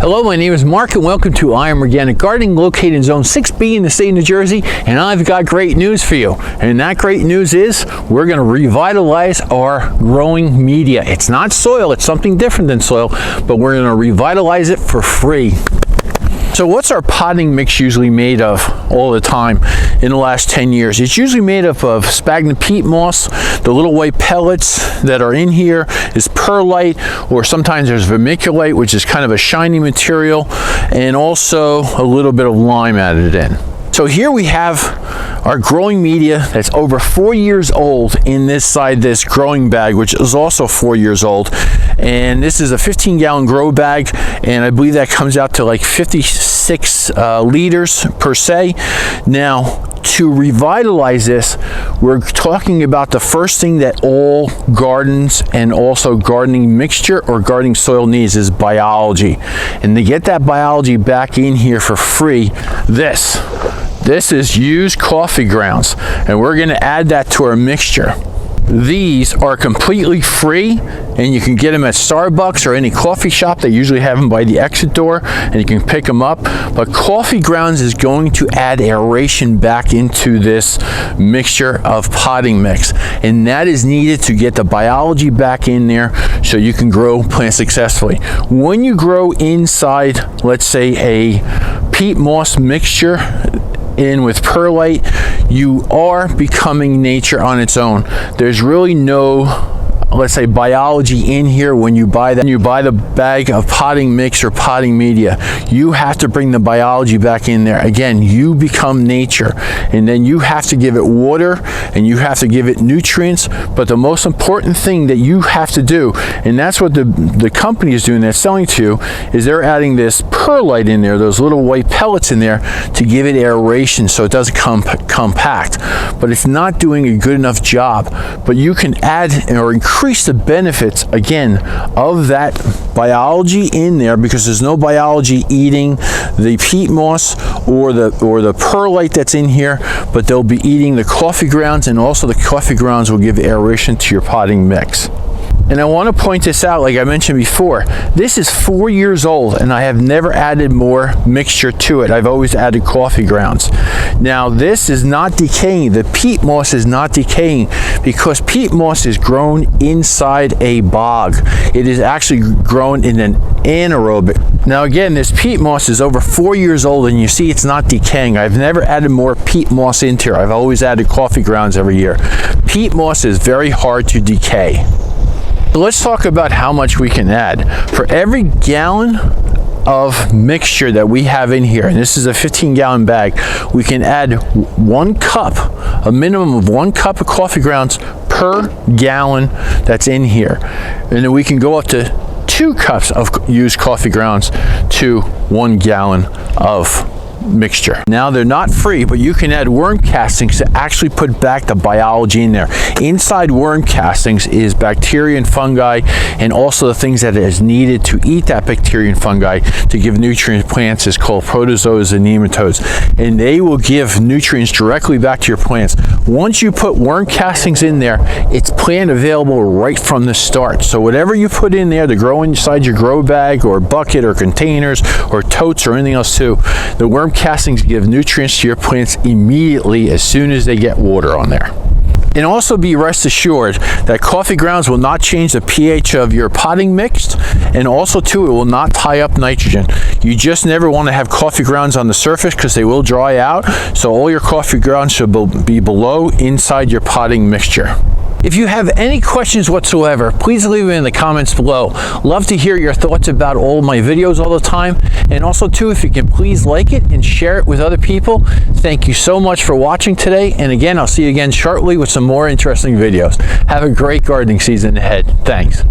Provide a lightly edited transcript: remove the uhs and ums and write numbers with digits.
Hello, my name is Mark and welcome to I Am Organic Gardening, located in Zone 6B in the state of New Jersey, and I've got great news for you. And that great news is we're going to revitalize our growing media. It's not soil, it's something different than soil, but we're going to revitalize it for free. So what's our potting mix usually made of all the time in the last 10 years? It's usually made up of sphagnum peat moss. The little white pellets that are in here is perlite, or sometimes there's vermiculite, which is kind of a shiny material, and also a little bit of lime added in. So here we have our growing media that's over 4 years old inside this growing bag, which is also 4 years old. And this is a 15-gallon grow bag, and I believe that comes out to like 56 liters per se. Now, to revitalize this, we're talking about the first thing that all gardens and also gardening mixture or gardening soil needs is biology. And to get that biology back in here for free, this is used coffee grounds, and we're going to add that to our mixture. These are completely free, and you can get them at Starbucks or any coffee shop. They usually have them by the exit door, and you can pick them up. But coffee grounds is going to add aeration back into this mixture of potting mix, and that is needed to get the biology back in there so you can grow plants successfully. When you grow inside, let's say, a peat moss mixture in with perlite, you are becoming nature on its own. There's really no, let's say, biology in here when you buy that. When you buy the bag of potting mix or potting media, you have to bring the biology back in there. Again, you become nature, and then you have to give it water and you have to give it nutrients. But the most important thing that you have to do, and that's what the company is doing, that's selling to you, is they're adding this perlite in there, those little white pellets in there, to give it aeration so it doesn't compact. But it's not doing a good enough job. But you can add or increase the benefits again of that biology in there, because there's no biology eating the peat moss or the perlite that's in here, but they'll be eating the coffee grounds, and also the coffee grounds will give aeration to your potting mix. And I want to point this out, like I mentioned before, this is 4 years old, and I have never added more mixture to it. I've always added coffee grounds. Now, this is not decaying. The peat moss is not decaying, because peat moss is grown inside a bog. It is actually grown in an anaerobic. Now again, this peat moss is over 4 years old, and you see it's not decaying. I've never added more peat moss into here. I've always added coffee grounds every year. Peat moss is very hard to decay. Let's talk about how much we can add. For every gallon of mixture that we have in here, and this is a 15-gallon bag, we can add 1 cup, a minimum of 1 cup of coffee grounds per gallon that's in here. And then we can go up to 2 cups of used coffee grounds to 1 gallon of mixture. Now, they're not free, but you can add worm castings to actually put back the biology in there. Inside worm castings is bacteria and fungi, and also the things that is needed to eat that bacteria and fungi to give nutrient to plants is called protozoas and nematodes, and they will give nutrients directly back to your plants. Once you put worm castings in there, it's plant available right from the start. So whatever you put in there to grow inside your grow bag or bucket or containers or totes or anything else too, the worm castings give nutrients to your plants immediately as soon as they get water on there. And also be rest assured that coffee grounds will not change the pH of your potting mix, and also too, it will not tie up nitrogen. You just never want to have coffee grounds on the surface, because they will dry out. So all your coffee grounds should be below inside your potting mixture. If you have any questions whatsoever, please leave them in the comments below. Love to hear your thoughts about all of my videos all the time. And also too, if you can please like it and share it with other people. Thank you so much for watching today. And again, I'll see you again shortly with some more interesting videos. Have a great gardening season ahead. Thanks.